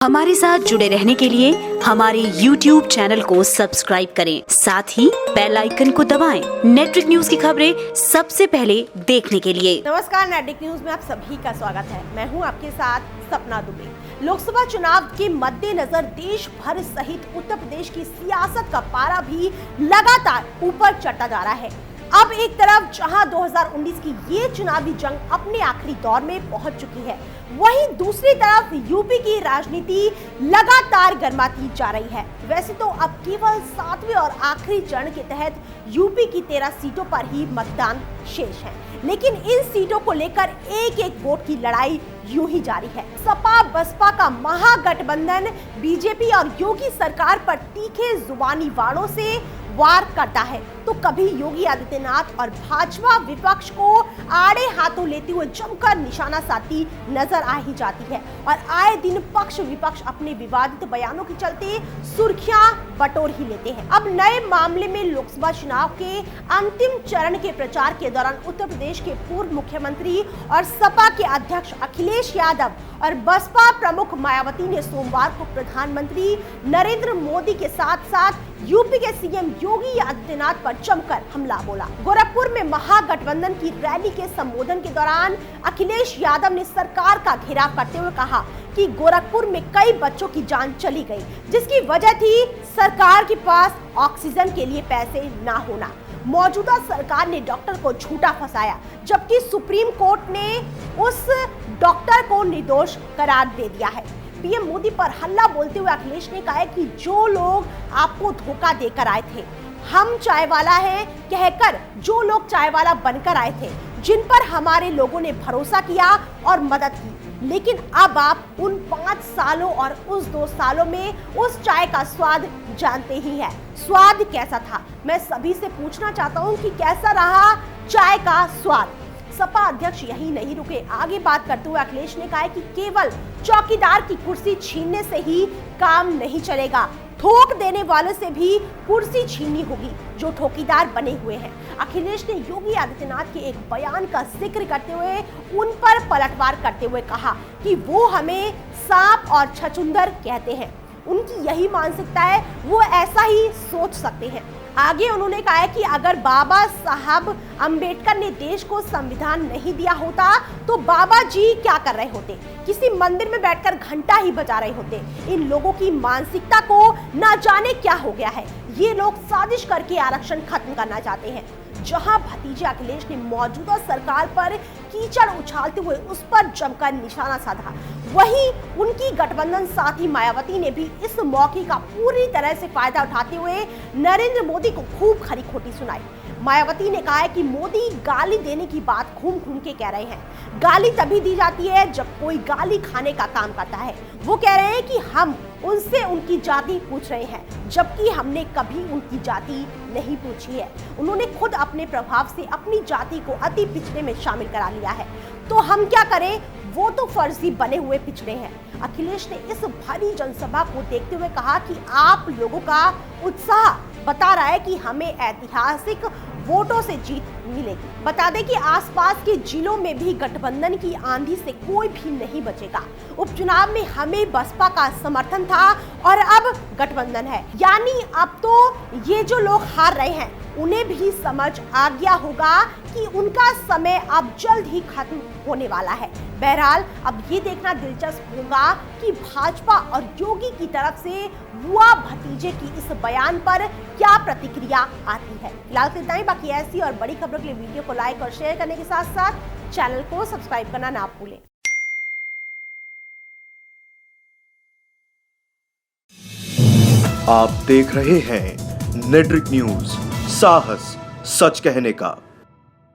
हमारे साथ जुड़े रहने के लिए हमारे YouTube चैनल को सब्सक्राइब करें, साथ ही बेल आइकन को दबाएं। नेटवर्क न्यूज की खबरें सबसे पहले देखने के लिए। नमस्कार, नेटवर्क न्यूज में आप सभी का स्वागत है। मैं हूं आपके साथ सपना दुबे। लोकसभा चुनाव के मद्देनजर देश भर सहित उत्तर प्रदेश की सियासत का पारा भी लगातार ऊपर चढ़ता जा रहा है। अब एक तरफ जहां 2019 की ये चुनावी जंग अपने आखिरी दौर में पहुंच चुकी है, वहीं दूसरी तरफ यूपी की राजनीति लगातार गर्माती जा रही है। वैसे तो अब केवल 7वें और आखिरी चरण के तहत यूपी की 13 सीटों पर ही मतदान शेष है, लेकिन इन सीटों को लेकर एक एक वोट की लड़ाई यूं ही जारी है। सपा बसपा का महागठबंधन बीजेपी और योगी सरकार पर तीखे जुबानी वारों से वार करता है, तो कभी योगी आदित्यनाथ और भाजपा विपक्ष को आड़े हाथों लेते हुए जमकर निशाना साधती नजर आ ही जाती है और आए दिन पक्ष विपक्ष अपने विवादित बयानों के चलते सुर्खियां बटोर ही लेते हैं। अब नए मामले में लोकसभा चुनाव के अंतिम चरण के प्रचार के दौरान उत्तर प्रदेश के पूर्व मुख्यमंत्री और सपा के अध्यक्ष अखिलेश यादव और बसपा प्रमुख मायावती ने सोमवार को प्रधानमंत्री नरेंद्र मोदी के साथ साथ यूपी के सीएम योगी आदित्यनाथ पर जमकर हमला बोला। गोरखपुर में महागठबंधन की रैली के संबोधन के दौरान अखिलेश यादव ने सरकार का घेराव करते हुए कहा कि गोरखपुर में कई बच्चों की जान चली गई, जिसकी वजह थी सरकार के पास ऑक्सीजन के लिए पैसे ना होना। मौजूदा सरकार ने डॉक्टर को झूठा फंसाया, जबकि सुप्रीम कोर्ट ने उस डॉक्टर को निर्दोष करार दे दिया है। पीएम मोदी पर हल्ला बोलते हुए अखिलेश ने कहा कि जो लोग आपको धोखा देकर आए थे, हम चाय वाला है कहकर जो लोग चाय वाला बनकर आए थे, जिन पर हमारे लोगों ने भरोसा किया और मदद की, लेकिन अब आप उन 5 सालों और उस 2 सालों में उस चाय का स्वाद जानते ही हैं। स्वाद कैसा था? मैं सभी से पूछना चाहता हूं कि कैसा रहा चाय का स्वाद। सपा अध्यक्ष यही नहीं रुके। आगे बात करते हुए अखिलेश ने कहा कि केवल चौकीदार की कुर्सी छीनने से ही काम नहीं चलेगा, थोक देने वाले से भी कुर्सी छीननी होगी जो ठोकीदार बने हुए हैं। अखिलेश ने योगी आदित्यनाथ के एक बयान का जिक्र करते हुए उन पर पलटवार करते हुए कहा कि वो हमें सांप और छछूंदर कहते हैं। उनकी यही मानसिकता है, वो ऐसा ही सोच सकते हैं। आगे उन्होंने कहा कि अगर बाबा साहब अंबेडकर ने देश को संविधान नहीं दिया होता तो बाबा जी क्या कर रहे होते? किसी मंदिर में बैठकर घंटा ही बजा रहे होते। इन लोगों की मानसिकता को ना जाने क्या हो गया है। ये लोग साजिश करके आरक्षण खत्म करना चाहते हैं। जहां भतीजे अखिलेश ने मौजूदा सरकार पर कीचड़ उछालते हुए उस पर जमकर निशाना साधा, वहीं उनकी गठबंधन साथी मायावती ने भी इस मौके का पूरी तरह से फायदा उठाते हुए नरेंद्र मोदी को खूब खरी खोटी सुनाई। मायावती ने कहा है कि मोदी गाली देने की बात घूम घूम के कह रहे हैं। गाली तभी दी जाती है जब कोई गाली खाने का काम करता है। वो कह रहे हैं कि हम उनसे उनकी जाति पूछ रहे हैं, जबकि हमने कभी उनकी जाति नहीं पूछी है। उन्होंने खुद अपने प्रभाव से अपनी जाति को अति पिछड़े में शामिल करा लिया है, तो हम क्या करें? वो तो फर्जी बने हुए पिछड़े हैं। अखिलेश ने इस भारी जनसभा को देखते हुए कहा कि आप लोगों का उत्साह बता रहा है कि हमें ऐतिहासिक वोटों से जीत मिलेगी। बता दें कि आसपास के जिलों में भी गठबंधन की आंधी से कोई भी नहीं बचेगा। उपचुनाव में हमें बसपा का समर्थन था और अब गठबंधन है, यानी अब तो ये जो लोग हार रहे हैं उन्हें भी समझ आ गया होगा कि उनका समय अब जल्द ही खत्म होने वाला है। बहरहाल अब ये देखना दिलचस्प होगा कि भाजपा और योगी की तरफ से बुआ भतीजे की इस बयान पर क्या प्रतिक्रिया आती है। फिलहाल इतना ही। बाकी ऐसी और बड़ी खबरों के लिए वीडियो को लाइक और शेयर करने के साथ साथ चैनल को सब्सक्राइब करना ना भूलें। आप देख रहे हैं नेटवर्क न्यूज, साहस सच कहने का।